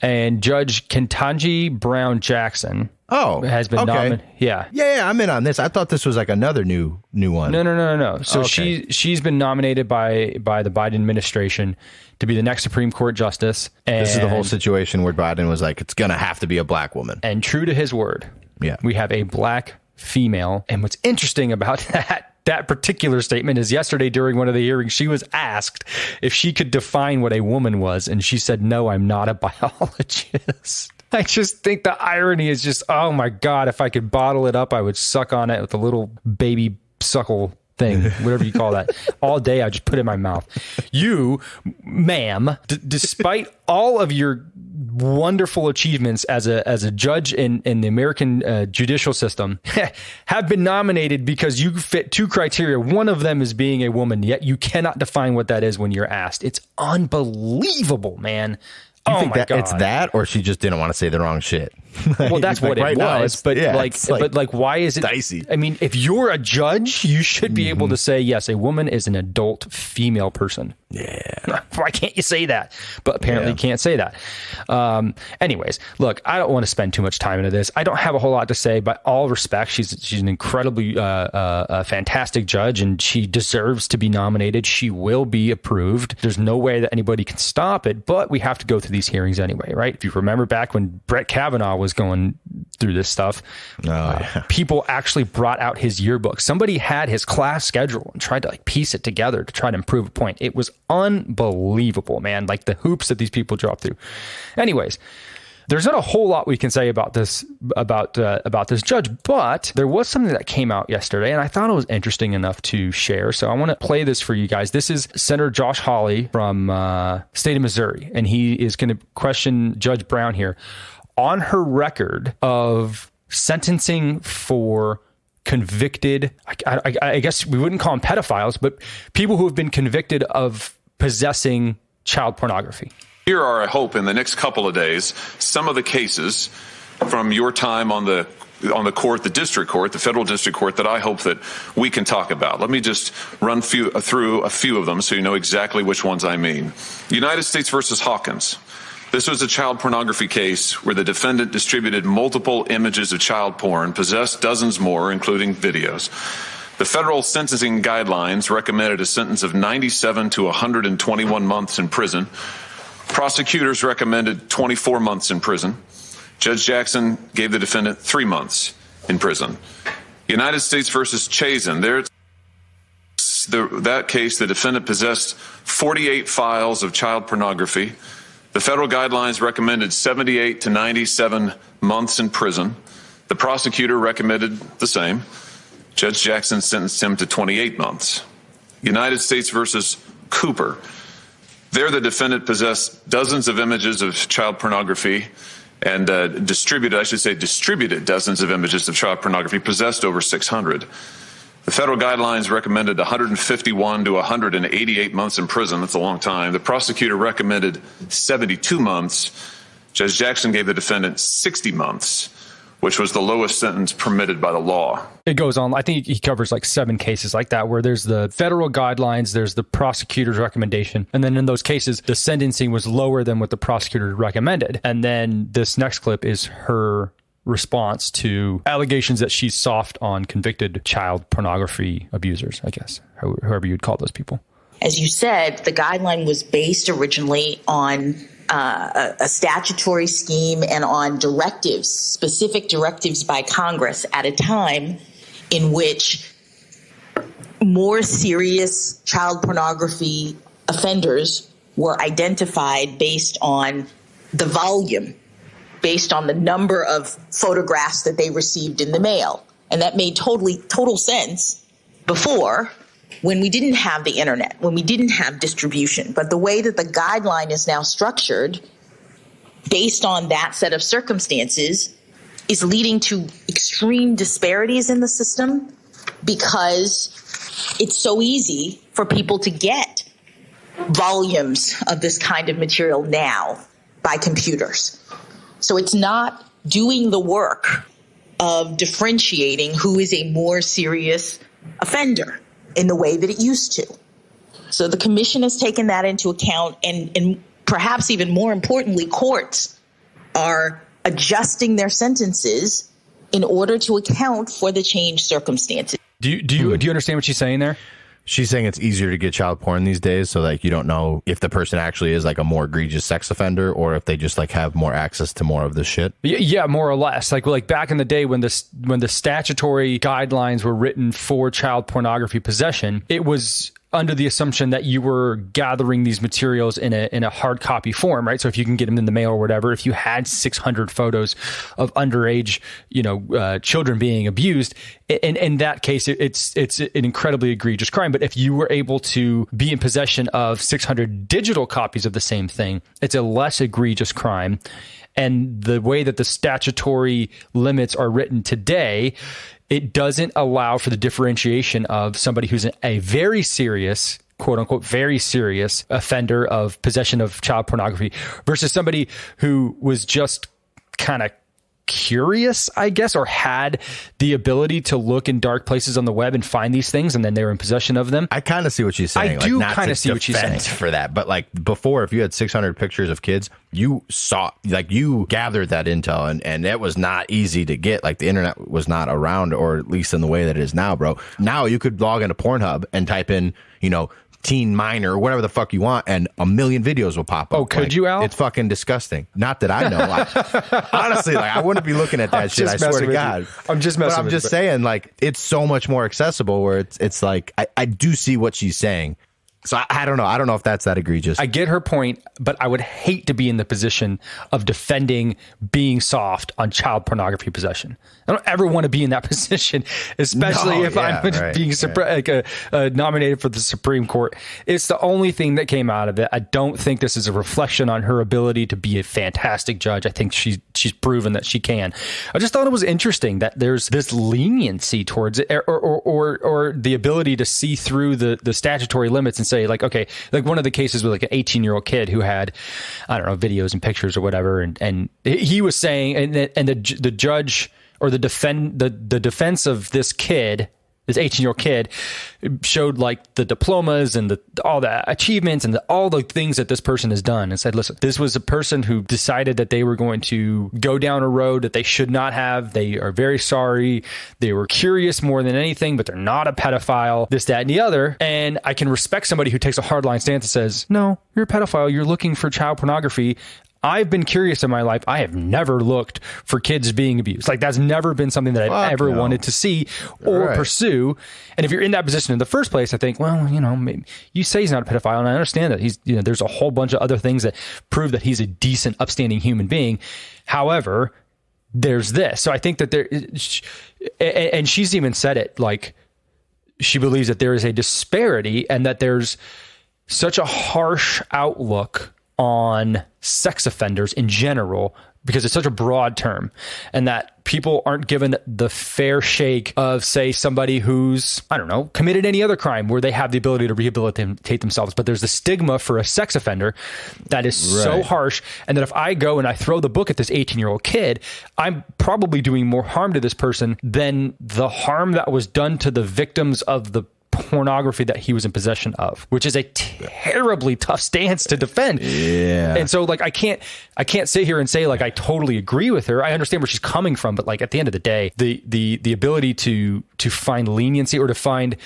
And Judge Ketanji Brown Jackson has been nominated. Yeah, I'm in on this. I thought this was like another new one. No. So she's been nominated by the Biden administration to be the next Supreme Court justice. And this is the whole situation where Biden was like, it's going to have to be a black woman. And true to his word, we have a black female. And what's interesting about that particular statement is yesterday during one of the hearings, she was asked if she could define what a woman was. And she said, no, I'm not a biologist. I just think the irony is just, oh my God, if I could bottle it up, I would suck on it with a little baby suckle thing, whatever you call that. All day, I just put it in my mouth. You, ma'am, despite all of your wonderful achievements as a judge in the American judicial system, have been nominated because you fit two criteria. One of them is being a woman, yet you cannot define what that is when you're asked. It's unbelievable, man. You oh think my that God. It's that, or she just didn't want to say the wrong shit? Well, that's what right it now, was. But yeah, but why is it dicey? I mean, if you're a judge, you should be able to say, yes, a woman is an adult female person. Yeah. Why can't you say that? But apparently you can't say that. Anyways, look, I don't want to spend too much time into this. I don't have a whole lot to say, but all respect, she's an incredibly fantastic judge, and she deserves to be nominated. She will be approved. There's no way that anybody can stop it, but we have to go through these hearings anyway, right? If you remember back when Brett Kavanaugh was going through this stuff, people actually brought out his yearbook. Somebody had his class schedule and tried to piece it together to try to improve a point. It was unbelievable, man. Like the hoops that these people dropped through. Anyways, there's not a whole lot we can say about this this judge, but there was something that came out yesterday, and I thought it was interesting enough to share. So I want to play this for you guys. This is Senator Josh Hawley from state of Missouri, and he is going to question Judge Brown here on her record of sentencing for convicted, I guess we wouldn't call them pedophiles, but people who have been convicted of possessing child pornography. Here are, I hope, in the next couple of days, some of the cases from your time on the court, the district court, the federal district court, that I hope that we can talk about. Let me just run through a few of them so you know exactly which ones I mean. United States versus Hawkins. This was a child pornography case where the defendant distributed multiple images of child porn, possessed dozens more, including videos. The federal sentencing guidelines recommended a sentence of 97 to 121 months in prison. Prosecutors recommended 24 months in prison. Judge Jackson gave the defendant 3 months in prison. United States versus Chazen. That case, the defendant possessed 48 files of child pornography. The federal guidelines recommended 78 to 97 months in prison. The prosecutor recommended the same. Judge Jackson sentenced him to 28 months. United States versus Cooper. There, the defendant possessed dozens of images of child pornography and distributed dozens of images of child pornography, possessed over 600. The federal guidelines recommended 151 to 188 months in prison. That's a long time. The prosecutor recommended 72 months. Judge Jackson gave the defendant 60 months, which was the lowest sentence permitted by the law. It goes on. I think he covers 7 cases like that, where there's the federal guidelines, there's the prosecutor's recommendation. And then in those cases, the sentencing was lower than what the prosecutor recommended. And then this next clip is her response to allegations that she's soft on convicted child pornography abusers, I guess, whoever you'd call those people. As you said, the guideline was based originally on a statutory scheme and on directives, specific directives by Congress at a time in which more serious child pornography offenders were identified based on the volume, based on the number of photographs that they received in the mail. And that made total sense before, when we didn't have the internet, when we didn't have distribution. But the way that the guideline is now structured, based on that set of circumstances, is leading to extreme disparities in the system, because it's so easy for people to get volumes of this kind of material now by computers. So it's not doing the work of differentiating who is a more serious offender in the way that it used to. So the commission has taken that into account, and perhaps even more importantly, courts are adjusting their sentences in order to account for the changed circumstances. Do you understand what she's saying there? She's saying it's easier to get child porn these days, so you don't know if the person actually is a more egregious sex offender, or if they just have more access to more of this shit. Yeah, more or less. Like back in the day when the statutory guidelines were written for child pornography possession, it was under the assumption that you were gathering these materials in a hard copy form, right? So if you can get them in the mail or whatever, if you had 600 photos of underage, children being abused, in that case, it's an incredibly egregious crime. But if you were able to be in possession of 600 digital copies of the same thing, it's a less egregious crime. And the way that the statutory limits are written today, it doesn't allow for the differentiation of somebody who's a very serious, quote unquote, very serious offender of possession of child pornography versus somebody who was just kind of curious, I guess, or had the ability to look in dark places on the web and find these things, and then they were in possession of them. I kind of see what she's saying. I do kind of see what she's saying for that. But like before, if you had 600 pictures of kids, you saw, like, you gathered that intel, and it was not easy to get. Like, the internet was not around, or at least in the way that it is now, bro. Now you could log into Pornhub and type in, teen minor, whatever the fuck you want, and a million videos will pop up. Oh, could you, Al? It's fucking disgusting. Not that I know. Honestly, I wouldn't be looking at that shit. I swear to God. I'm just messing with you. But I'm just saying, it's so much more accessible where it's like, I do see what she's saying. So I don't know. I don't know if that's that egregious. I get her point, but I would hate to be in the position of defending being soft on child pornography possession. I don't ever want to be in that position, especially if I'm being nominated for the Supreme Court. It's the only thing that came out of it. I don't think this is a reflection on her ability to be a fantastic judge. I think she's proven that she can. I just thought it was interesting that there's this leniency towards it, or the ability to see through the statutory limits and say, like, okay, like one of the cases with like an 18-year-old kid who had, I don't know, videos and pictures or whatever, and he was saying, and the judge or the defense of this kid, this 18-year-old kid, showed like the diplomas and all the achievements and all the things that this person has done, and said, listen, this was a person who decided that they were going to go down a road that they should not have. They are very sorry. They were curious more than anything, but they're not a pedophile, this, that, and the other. And I can respect somebody who takes a hardline stance and says, no, you're a pedophile. You're looking for child pornography. I've been curious in my life. I have never looked for kids being abused. Like, that's never been something that I've ever wanted to see or pursue. And if you're in that position in the first place, I think, well, maybe you say he's not a pedophile, and I understand that he's, there's a whole bunch of other things that prove that he's a decent, upstanding human being. However, there's this. So I think that and she's even said it, like, she believes that there is a disparity and that there's such a harsh outlook on sex offenders in general, because it's such a broad term, and that people aren't given the fair shake of, say, somebody who's, I don't know, committed any other crime where they have the ability to rehabilitate themselves. But there's the stigma for a sex offender that is so harsh. And that if I go and I throw the book at this 18-year-old kid, I'm probably doing more harm to this person than the harm that was done to the victims of the pornography that he was in possession of, which is a terribly tough stance to defend. Yeah. And so, like, I can't sit here and say, like, I totally agree with her. I understand where she's coming from, but, like, at the end of the day, the ability to find leniency or to find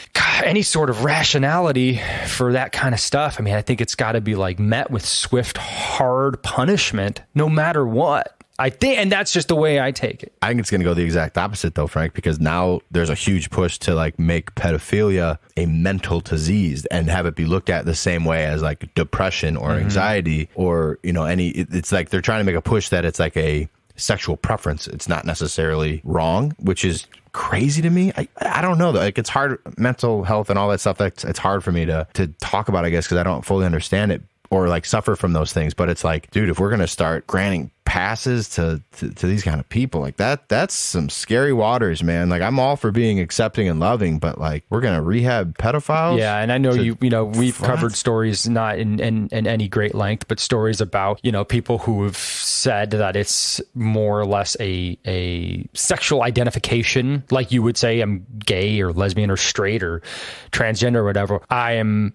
any sort of rationality for that kind of stuff, I mean, I think it's got to be, like, met with swift, hard punishment, no matter what. I think, and that's just the way I take it. I think it's going to go the exact opposite, though, Frank, because now there's a huge push to, like, make pedophilia a mental disease and have it be looked at the same way as, like, depression or anxiety or, it's like they're trying to make a push that it's like a sexual preference. It's not necessarily wrong, which is crazy to me. I don't know, though. Like, it's hard, mental health and all that stuff. It's hard for me to talk about, I guess, because I don't fully understand it or, like, suffer from those things. But it's like, dude, if we're going to start granting passes to these kind of people, like, that's some scary waters, man. Like, I'm all for being accepting and loving, but, like, we're going to rehab pedophiles. Yeah. And I know we've covered stories, not in any great length, but stories about, people who have said that it's more or less a sexual identification. Like, you would say, I'm gay or lesbian or straight or transgender or whatever. I am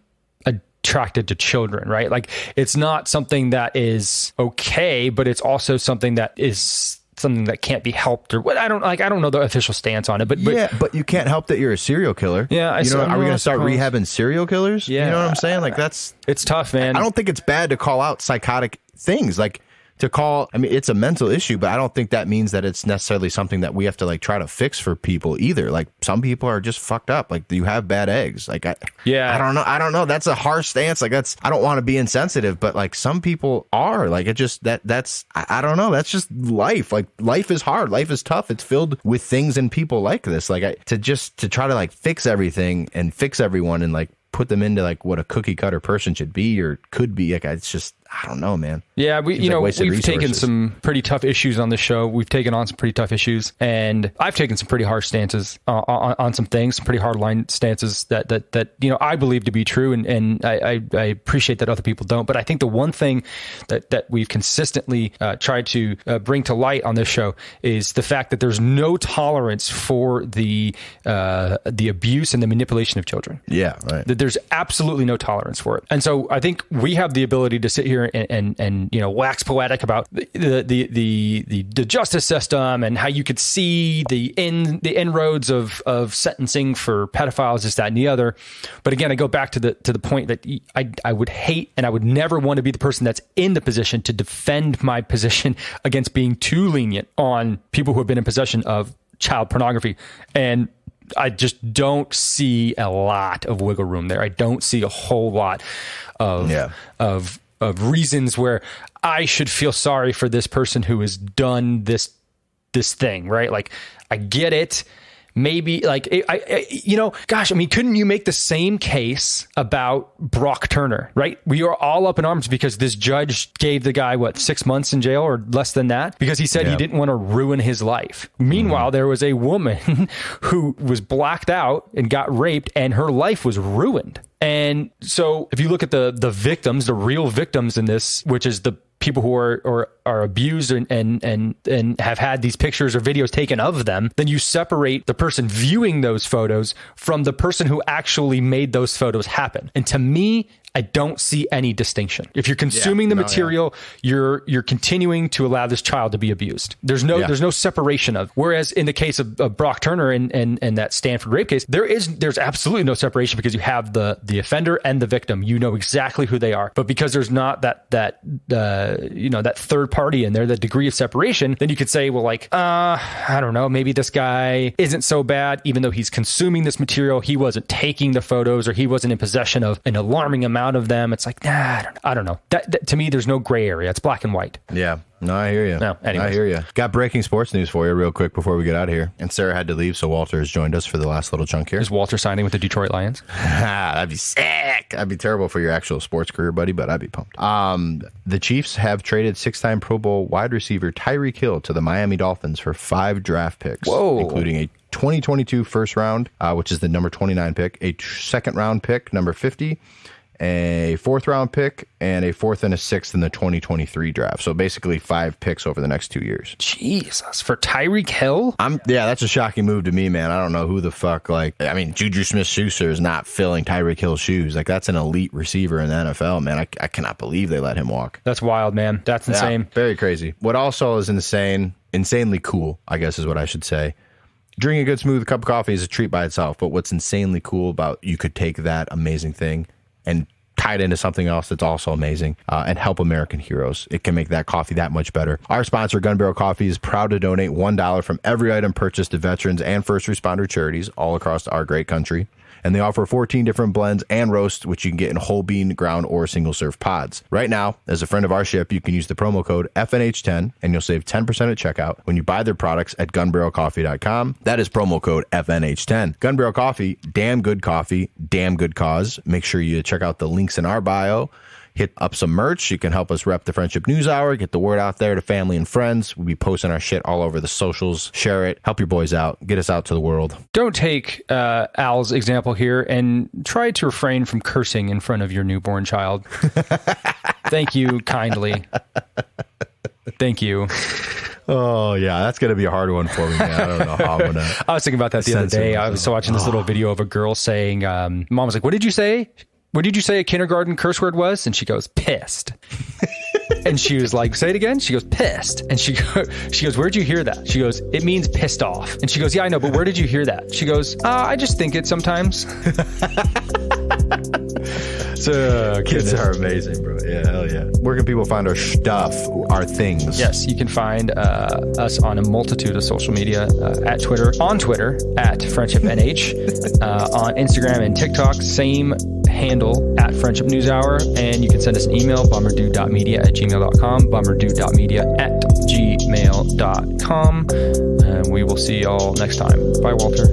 attracted to children, right? Like, it's not something that is okay, but it's also something that is something that can't be helped, or what. I don't know the official stance on it, but but you can't help that you're a serial killer. Yeah. Are we going to start rehabbing serial killers? Yeah. You know what I'm saying? Like, it's tough, man. I don't think it's bad to call out psychotic things. Like, to call, I mean, it's a mental issue, but I don't think that means that it's necessarily something that we have to like try to fix for people either. Like some people are just fucked up. Like you have bad eggs. Like, I don't know. That's a harsh stance. Like I don't want to be insensitive, but like some people are like, it just, I don't know. That's just life. Like life is hard. Life is tough. It's filled with things and people like this. Like to try to like fix everything and fix everyone and like put them into like what a cookie cutter person should be or could be. Like it's just, I don't know, man. Yeah, we've taken some pretty tough issues on the show. We've taken on some pretty tough issues, and I've taken some pretty harsh stances on some things, some pretty hard line stances that I believe to be true, and I appreciate that other people don't. But I think the one thing that we've consistently tried to bring to light on this show is the fact that there's no tolerance for the abuse and the manipulation of children. Yeah, right. That there's absolutely no tolerance for it, and so I think we have the ability to sit here and wax poetic about the justice system and how you could see the inroads of sentencing for pedophiles, this, that, and the other. But again, I go back to the point that I would hate and I would never want to be the person that's in the position to defend my position against being too lenient on people who have been in possession of child pornography. And I just don't see a lot of wiggle room there. I don't see a whole lot of reasons where I should feel sorry for this person who has done this thing, right? Like, I get it. Maybe like, couldn't you make the same case about Brock Turner, right? We are all up in arms because this judge gave the guy, 6 months in jail or less than that, because he said he didn't want to ruin his life. Meanwhile, there was a woman who was blacked out and got raped and her life was ruined. And so if you look at the victims, the real victims in this, which is the people who are abused and have had these pictures or videos taken of them, then you separate the person viewing those photos from the person who actually made those photos happen. And to me, I don't see any distinction. If you're consuming the material, you're continuing to allow this child to be abused. There's no separation of. Whereas in the case of Brock Turner and that Stanford rape case, there's absolutely no separation because you have the offender and the victim. You know exactly who they are. But because there's not that third party in there, the degree of separation, then you could say, well, like, I don't know, maybe this guy isn't so bad, even though he's consuming this material. He wasn't taking the photos or he wasn't in possession of an alarming amount of them. It's like, I don't know. That to me, there's no gray area. It's black and white. Yeah. No, I hear you. No, I hear you. Got breaking sports news for you real quick before we get out of here. And Sarah had to leave, so Walter has joined us for the last little chunk here. Is Walter signing with the Detroit Lions? That'd be sick. That'd be terrible for your actual sports career, buddy, but I'd be pumped. The Chiefs have traded 6-time Pro Bowl wide receiver Tyreek Hill to the Miami Dolphins for 5 draft picks, including a 2022 first round, which is the number 29 pick, a second round pick, number 50, a 4th round pick, and a 4th and a 6th in the 2023 draft. So basically 5 picks over the next 2 years. Jesus, for Tyreek Hill? That's a shocking move to me, man. I don't know who the fuck, Juju Smith-Schuster is not filling Tyreek Hill's shoes. Like, that's an elite receiver in the NFL, man. I cannot believe they let him walk. That's wild, man. That's insane. Yeah, very crazy. What also is insanely cool, I guess is what I should say. Drinking a good smooth cup of coffee is a treat by itself, but what's insanely cool about you could take that amazing thing and tie it into something else that's also amazing and help American heroes. It can make that coffee that much better. Our sponsor, Gun Barrel Coffee, is proud to donate $1 from every item purchased to veterans and first responder charities all across our great country. And they offer 14 different blends and roasts, which you can get in whole bean, ground, or single serve pods. Right now, as a friend of our ship, you can use the promo code FNH10 and you'll save 10% at checkout when you buy their products at gunbarrelcoffee.com. That is promo code FNH10. Gun Barrel Coffee, damn good coffee, damn good cause. Make sure you check out the links in our bio. Hit up some merch. You can help us rep the Friendship News Hour, get the word out there to family and friends. We'll be posting our shit all over the socials. Share it. Help your boys out. Get us out to the world. Don't take Al's example here and try to refrain from cursing in front of your newborn child. Thank you kindly. Thank you. Oh, yeah, that's going to be a hard one for me, man. I don't know how I'm going to. I was thinking about that the other day. I was watching this little video of a girl saying, Mom was like, what did you say? What did you say a kindergarten curse word was? And she goes, pissed. And she was like, say it again. She goes, pissed. And she goes, where'd you hear that? She goes, it means pissed off. And she goes, yeah, I know, but where did you hear that? She goes, I just think it sometimes. So Kids are amazing, bro. Yeah, hell yeah. Where can people find our stuff, our things? Yes, you can find us on a multitude of social media, on Twitter at FriendshipNH, on Instagram and TikTok, same handle at Friendship News Hour, and you can send us an email, bummerdude.media@gmail.com, bummerdude.media@gmail.com, and we will see y'all next time. Bye, Walter.